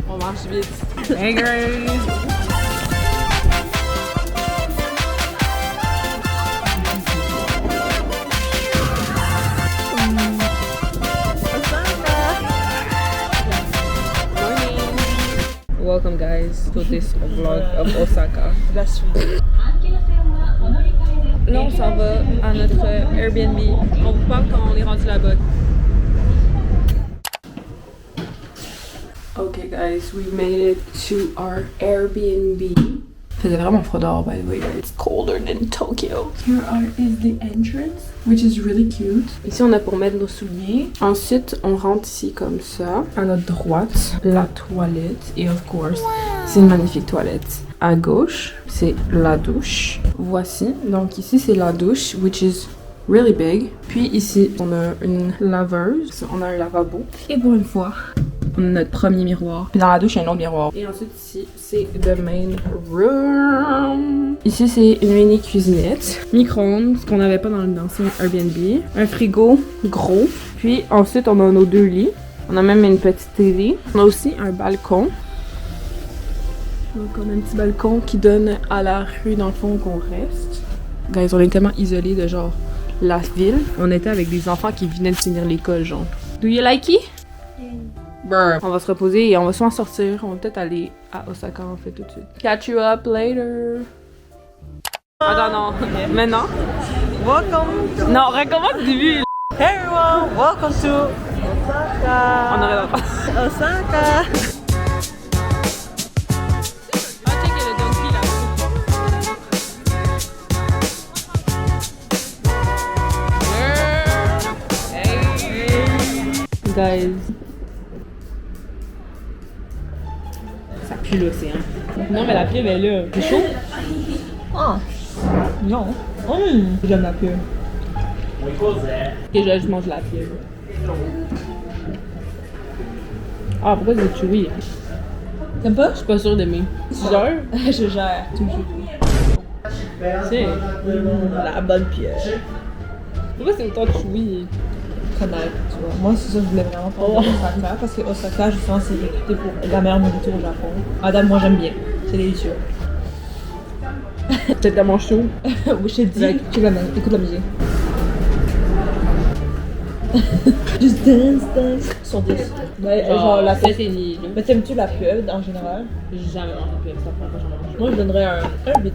On marche vite. Hey guys! Welcome guys to this vlog of Osaka. La suite. Là on s'en va à notre Airbnb. On vous parle quand on est rendu là-bas. Okay guys, we made it to our Airbnb. Il faisait vraiment froid dehors, by the way. It's colder than Tokyo. Here is the entrance, which is really cute. Ici, on a pour mettre nos souliers. Ensuite, on rentre ici comme ça. À notre droite, la toilette. Et of course, c'est une magnifique toilette. À gauche, c'est la douche. Voici. Donc ici, c'est la douche, which is really big. Puis ici, on a une laveuse. On a un lavabo. Et pour une fois, on a notre premier miroir. Puis dans la douche, il y a un autre miroir. Et ensuite, ici, c'est the main room. Ici, c'est une mini cuisinette. Micro-ondes, ce qu'on n'avait pas dans l'ancien Airbnb. Un frigo gros. Puis ensuite, on a nos 2 lits. On a même une petite télé. On a aussi un balcon. Donc, on a un petit balcon qui donne à la rue, dans le fond, qu'on reste. Guys, on est tellement isolés de genre la ville. On était avec des enfants qui venaient de finir l'école, genre. Do you like it? Brr. On va se reposer et on va soit sortir. On va peut-être aller à Osaka en fait tout de suite. Catch you up later. Attends, non. Maintenant. Welcome. Non, recommence du début. Hey everyone, welcome to Osaka. On aurait pas. Osaka. Ah, check, il y a le donkey là. Guys. Ça pue l'océan. Non, mais la pieuvre est là. C'est chaud? Ah. Non. J'aime la pieuvre. Ok, je mange la pieuvre. Ah, pourquoi c'est chewy? T'aimes pas? Je suis pas sûre d'aimer. Tu gères? Je gère toujours. C'est. La bonne pieuvre. Pourquoi c'est autant chewy? Connaître, tu vois. Moi, c'est ça que je voulais vraiment prendre Osaka parce que Osaka, justement, c'est réputé pour la meilleure nourriture au Japon. Madame, moi, j'aime bien. C'est délicieux. Peut-être tellement chaud. Oui, je te dis. Écoute la musique. Just dance, dance. Sur 10. Ouais, genre la c'est ni. Mais t'aimes-tu la pieuvre en général? J'ai jamais mangé de pieuvre, ça prend pas jamais mangé. Moi, je donnerais un 8.5.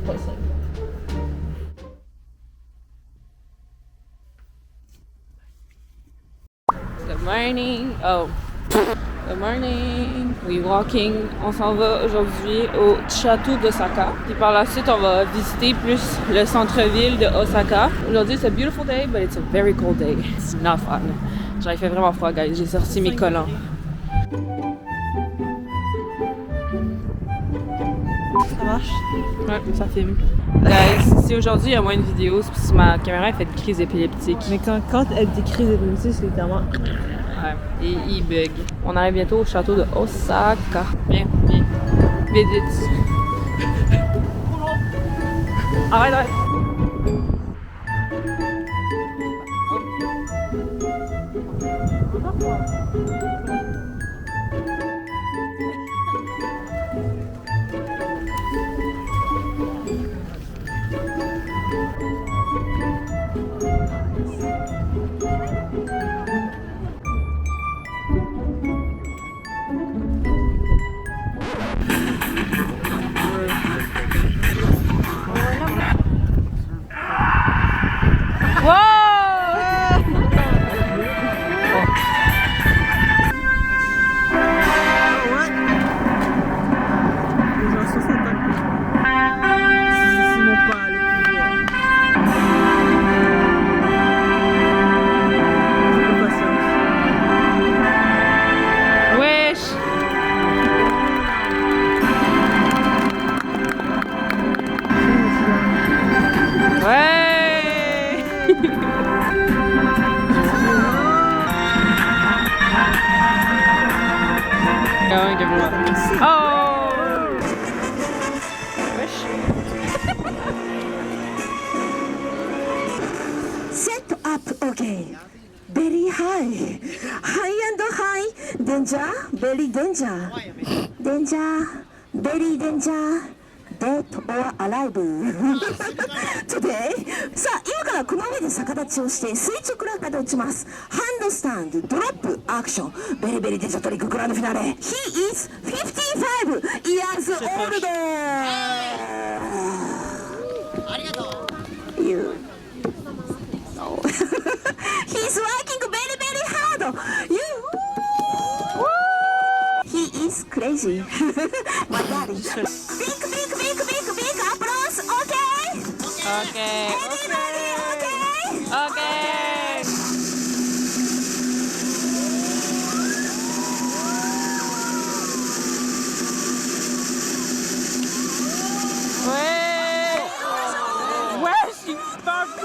Good morning. Oh. Good morning. We walking. On s'en va aujourd'hui au château d'Osaka. Puis par la suite, on va visiter plus le centre-ville de Osaka. Aujourd'hui, c'est a beautiful day, but it's a very cold day. It's not fun. Genre, il fait vraiment froid, guys. J'ai sorti mes collants. Ça marche? Ouais, ça filme. Guys, si aujourd'hui il y a moins de vidéos, c'est parce que ma caméra fait des crises épileptiques. Mais quand elle décrit les épileptiques, c'est littéralement. Ouais, et il bug. On arrive bientôt au château de Osaka. Viens, viens. Vite, vite. Arrête, arrête. Going to Oh! Wesh. Set up okay. Very high. High and high. danger, very danger. Danger, very danger. Dead or alive. Today さあ今からこの上で逆立ちをして垂直落下で落ちます。ハンドスタンドドロップアクションベリベリデジャトリックグランドフィナーレ He is 55 years old. ありがとう。 You no. He's working very very hard. You He is crazy. My daddy. Big applause. Okay. Okay. Everybody okay? Okay. Ouais. Ouais, she fucked.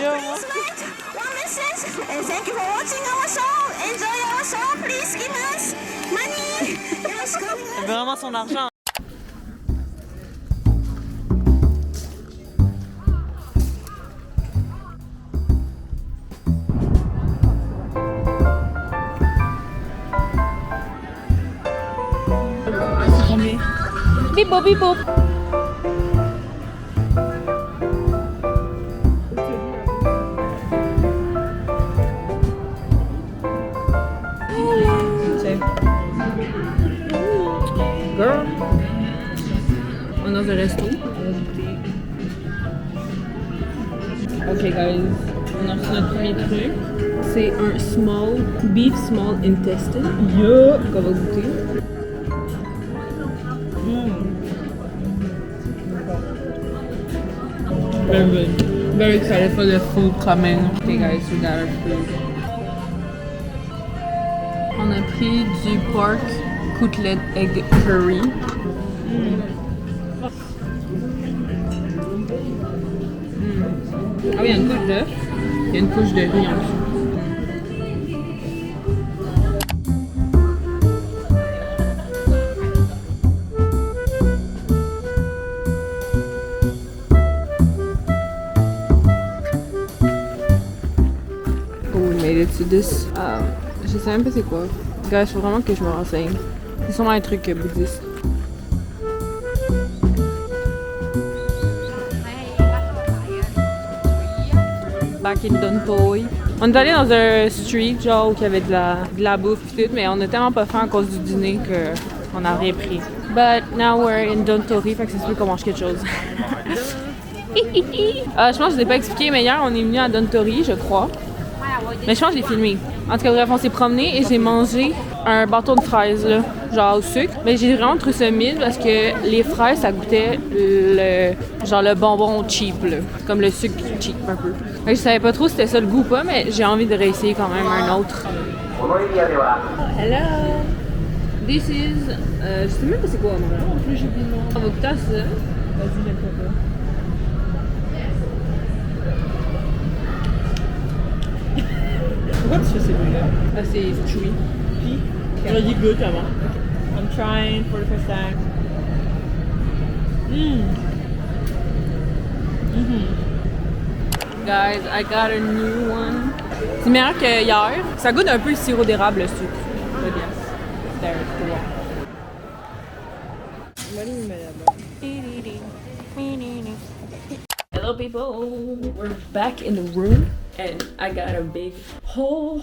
Yo. One message. And thank you for watching our show. Enjoy our show. Please give us money. よろしくお願いします。 Vraiment son argent. Bip bop bip bop. Girl. On est dans un resto. Ok guys, on a reçu notre premier truc. C'est un beef small intestine. Yo. Qu'on va goûter. Very good. Very excited for the food coming. Okay guys, we got our food. On a pris du pork cutlet egg curry. Ah oui, il y a une couche d'œuf. Il y a une couche de riz en dessous. To this. Je sais même pas c'est quoi. Guys, faut vraiment que je me renseigne. C'est sûrement un truc bouddhiste. Back in Dontoi. On est allé dans un street genre où il y avait de la bouffe et tout, mais on a tellement pas faim à cause du dîner qu'on a rien pris. But now we're in Dontori, fait que c'est sûr qu'on mange quelque chose. Je pense que je l'ai pas expliqué, mais hier on est venu à Dontori, je crois. Mais je pense que je l'ai filmé. En tout cas, bref, on s'est promené et j'ai mangé un bâton de fraises, là, genre au sucre. Mais j'ai vraiment trouvé ça mid parce que les fraises, ça goûtait le bonbon cheap, là. Comme le sucre cheap, un peu. Je savais pas trop si c'était ça le goût ou pas, mais j'ai envie de réessayer quand même un autre. Hello! This is... je sais même pas c'est quoi, moi. En plus, j'ai oublié le nom. On va goûter à ça. Vas-y, mets le coco. Pourquoi tu fais celui-là? Ah, c'est chewy. Puis, j'aurais dit goûte avant. Okay. I'm trying for the first time. Guys, I got a new one. C'est meilleur que hier. Ça goûte un peu le sirop d'érable, le sucre. Très bien. There, c'est bon. Hello people, we're back in the room and I got a big haul.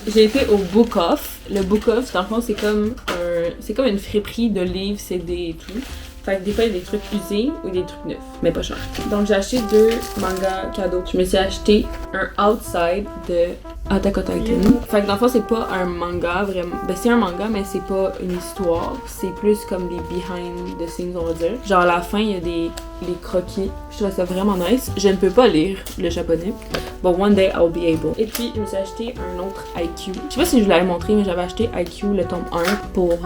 J'ai été au Book Off. Le Book Off, dans le fond, c'est comme une friperie de livres, CD et tout. Fait que des fois, il y a des trucs usés ou des trucs neufs, mais pas chers. Donc, j'ai acheté 2 mangas cadeaux. Je me suis acheté un Outside de Attack on Titan. Fait que dans le fond, c'est pas un manga vraiment. Ben, c'est un manga, mais c'est pas une histoire. C'est plus comme des behind the scenes, on va dire. Genre, à la fin, il y a des croquis. Je trouve ça vraiment nice. Je ne peux pas lire le japonais. But one day, I'll be able. Et puis, je me suis acheté un autre IQ. Je sais pas si je vous l'avais montré, mais j'avais acheté IQ, le tome 1, pour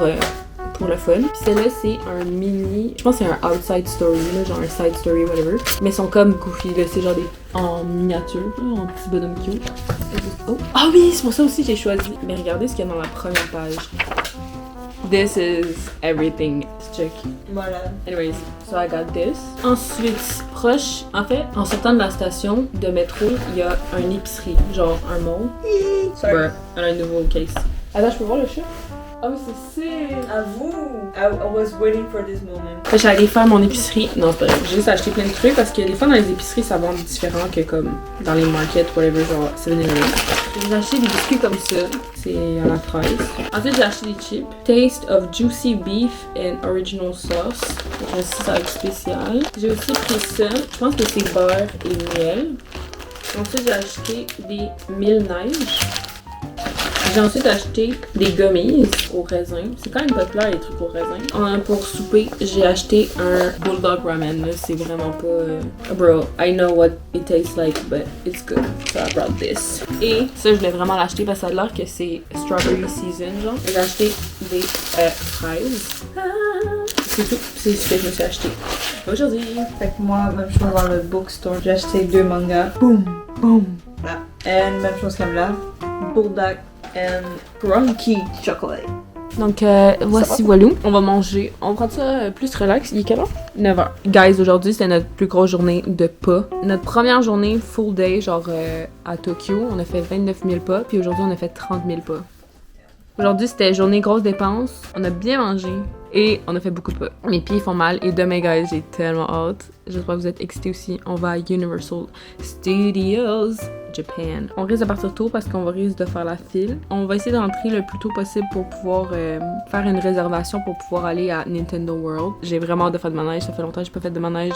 le fun. Puis celle-là, c'est un mini... Je pense que c'est un outside story, là, genre un side story, whatever. Mais ils sont comme goofy, là. C'est genre des... en miniature, là, en petit bonhomme cute. Oh! Ah oui! C'est pour ça aussi que j'ai choisi. Mais regardez ce qu'il y a dans la première page. This is everything. Check. Voilà. Anyways, so I got this. Ensuite, proche, en fait, en sortant de la station de métro, il y a une épicerie, genre un mall. Sorry. Un nouveau case. Attends, je peux voir le chat? Ah oui, c'est sick! À vous! I was waiting for this moment. Fait que j'allais aller faire mon épicerie. Non, c'est pas vrai. J'ai juste acheté plein de trucs parce que des fois dans les épiceries, ça vend différent que comme dans les markets, whatever, genre 7-Eleven. J'ai acheté des biscuits comme ça. C'est à la fraise. Ensuite, j'ai acheté des chips. Taste of juicy beef and original sauce. Donc, ça, ça va être spécial. J'ai aussi pris ça. Je pense que c'est beurre et miel. Ensuite, j'ai acheté des mille neiges. J'ai ensuite acheté des gummies au raisin. C'est quand même populaire les trucs au raisin. Pour souper, j'ai acheté un bulldog ramen. Là, c'est vraiment pas... Bro, I know what it tastes like, but it's good. So I brought this. Et ça, je voulais vraiment l'acheter parce que ça a l'air que c'est strawberry season, genre. J'ai acheté des fraises. C'est tout. C'est ce que je me suis acheté aujourd'hui. Fait que moi, même chose dans le bookstore. J'ai acheté 2 mangas. Boom! Boom! Voilà. Et même chose comme là. Bulldog and Crunchy Chocolate. Donc voici Walou. On va manger. On va prendre ça plus relax. Il est quelle heure? 9h. Guys, aujourd'hui c'était notre plus grosse journée de pas. Notre première journée full day, genre à Tokyo, on a fait 29 000 pas. Puis aujourd'hui on a fait 30 000 pas. Aujourd'hui c'était journée grosse dépense. On a bien mangé. Et on a fait beaucoup de pas. Mes pieds font mal. Et demain, guys, j'ai tellement hâte. J'espère que vous êtes excités aussi. On va à Universal Studios Japan. On risque de partir tôt parce qu'on risque de faire la file. On va essayer de rentrer le plus tôt possible pour pouvoir faire une réservation pour pouvoir aller à Nintendo World. J'ai vraiment hâte de faire de manège. Ça fait longtemps que j'ai pas fait de manège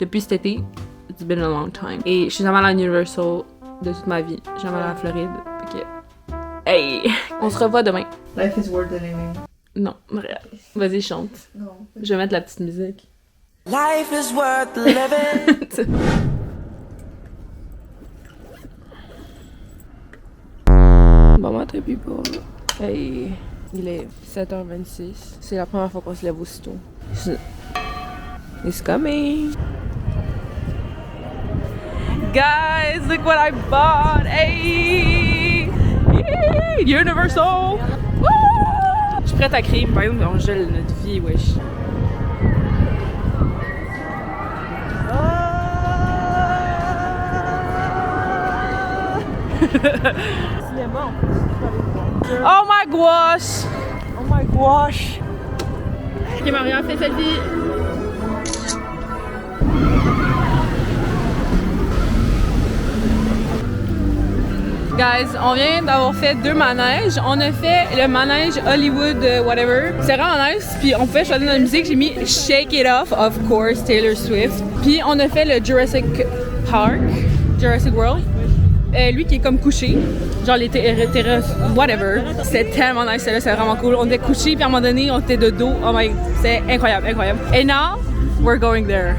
depuis cet été. It's been a long time. Et je suis jamais allée à Universal de toute ma vie. J'ai jamais allée à la Floride. Ok. Hey! On se revoit demain. Life is worth living. Non, regarde. Vas-y, chante. Non. Je vais mettre la petite musique. Life is worth living. Bon matin, people. Hey, il est 7h26. C'est la première fois qu'on se lève aussitôt. It's coming. Guys, look what I bought. Hey! Yeah, Universal! Woo! Je suis prête à crier, par exemple, on gèle notre vie, wesh. Oh my gosh! Oh my gosh! Ok, Marianne, fais selfie! Guys, on vient d'avoir fait 2 manèges. On a fait le manège Hollywood whatever. C'est vraiment nice. Puis on pouvait choisir notre musique. J'ai mis Shake It Off, of course, Taylor Swift. Puis on a fait le Jurassic Park, Jurassic World. Lui qui est comme couché. Genre les terrasses, whatever. C'était tellement nice, c'est vraiment cool. On était couchés, puis à un moment donné, on était de dos. Oh my, c'est incroyable, incroyable. Et now, we're going there.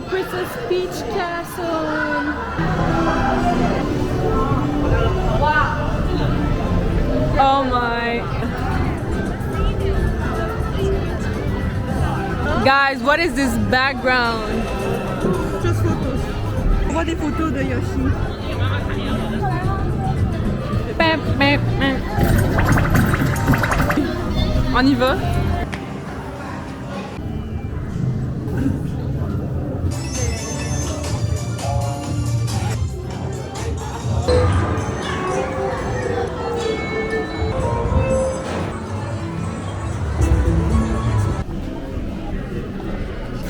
Princess Peach Castle. Wow. Oh my. Guys, what is this background? Just photos. On voit des photos de Yoshi. On y va?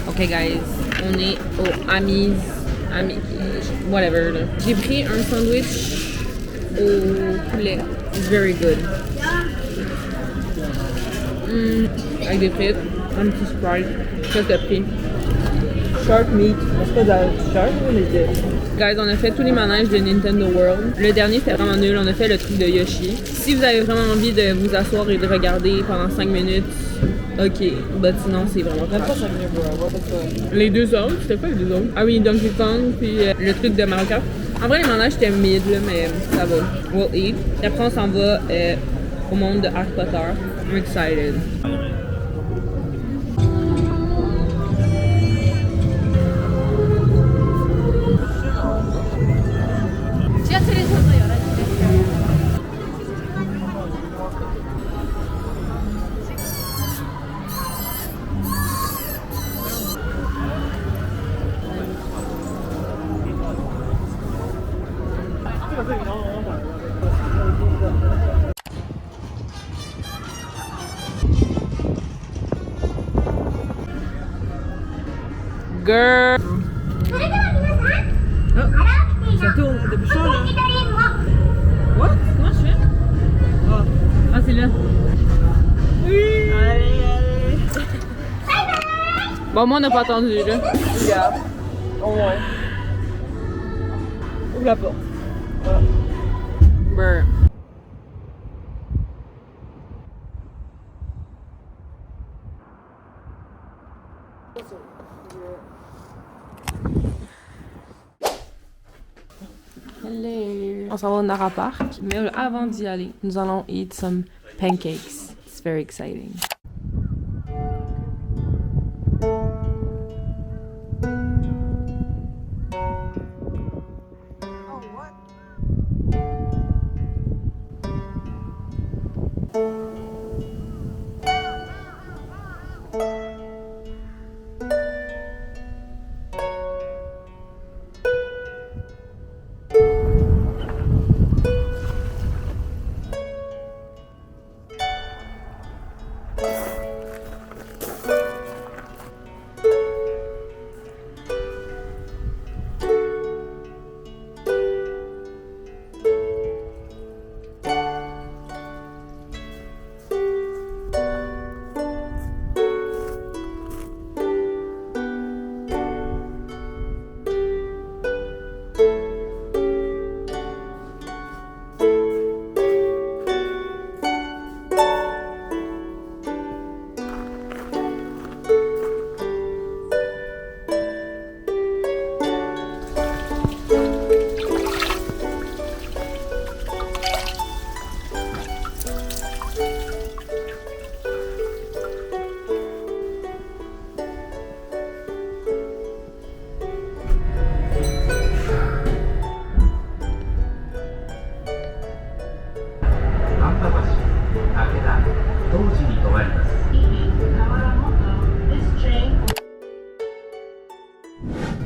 Ok guys, on est au Amis, whatever là. J'ai pris un sandwich au poulet. It's very good. Avec des frites, un petit Sprite. Qu'est-ce que t'as pris? Shark meat. Est-ce que c'est shark ou les deux? Guys, on a fait tous les manèges de Nintendo World. Le dernier c'était vraiment nul, on a fait le truc de Yoshi. Si vous avez vraiment envie de vous asseoir et de regarder pendant 5 minutes, ok, bah sinon c'est vraiment Même pas trash. 5 minutes, bro. Les 2 autres, c'était quoi les 2 autres? Ah oui, Donkey Kong, puis le truc de Mario Kart. En vrai, les manèges étaient mid, là, mais ça va. We'll eat. Et après, on s'en va au monde de Harry Potter. I'm excited. girl. Ça tourne, dépêchons là. What? Comment je fais? Oh. Ah, c'est là. Oui! Allez, allez! Bon, moi, on n'a pas attendu, là. Regarde. Au moins. Ouvre la porte. Voilà. Brr. Hello. On s'en va au Nara Park, mais avant d'y aller, nous allons eat some pancakes. It's very exciting.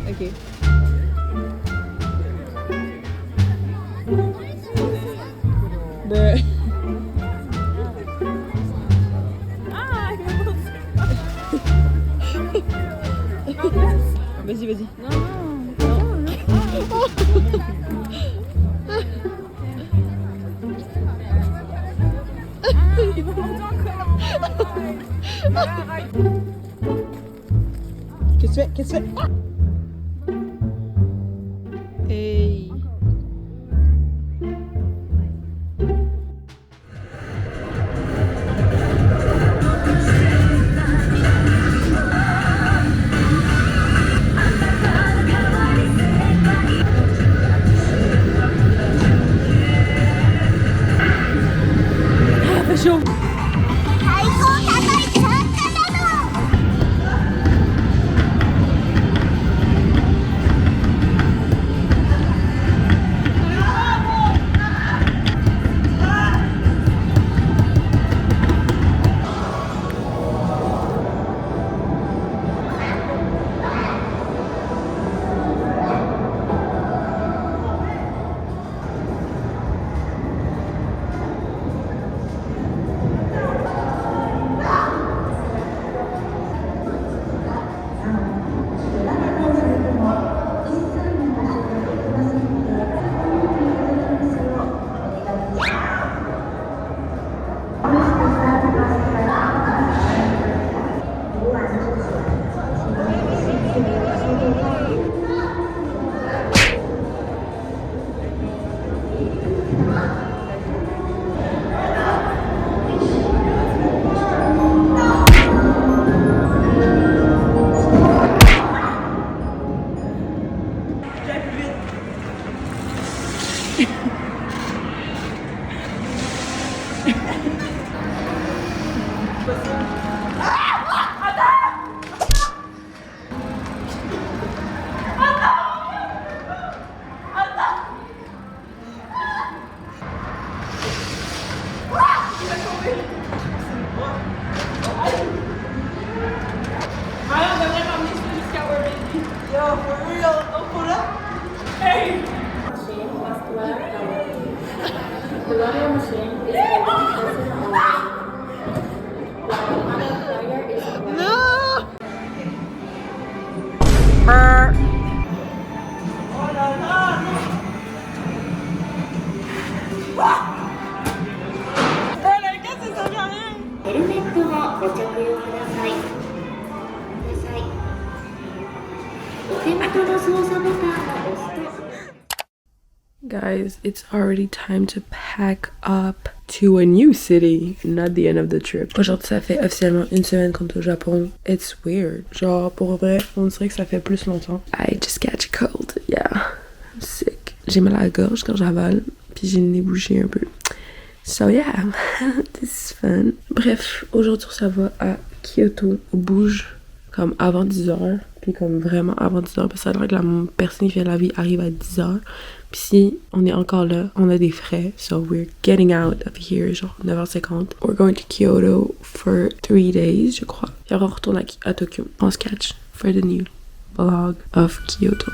Ok. De... Vas-y, vas-y. Qu'est-ce que tu fais? Qu'est-ce que tu fais? Hey. Fait chaud. The water machine is able to press it on. セットをご着用ください。お手元の操作ボタンを押すと Guys, it's already time to pack up to a new city, not the end of the trip. Aujourd'hui, ça fait officiellement une semaine qu'on est au Japon. It's weird. Genre, pour vrai, on dirait que ça fait plus longtemps. I just catch a cold. Yeah. I'm sick. J'ai mal à la gorge quand j'avale, puis j'ai le nez bouché un peu. So yeah, this is fun. Bref, aujourd'hui, ça va à Kyoto. On bouge comme avant 10h. Puis comme vraiment avant 10h, parce que ça a l'air que la personne qui fait la vie arrive à 10h. Puis si on est encore là, on a des frais. So we're getting out of here, genre 9h50. We're going to Kyoto for 3 days, je crois. Puis après on retourne à Tokyo. On se catch for the new vlog of Kyoto.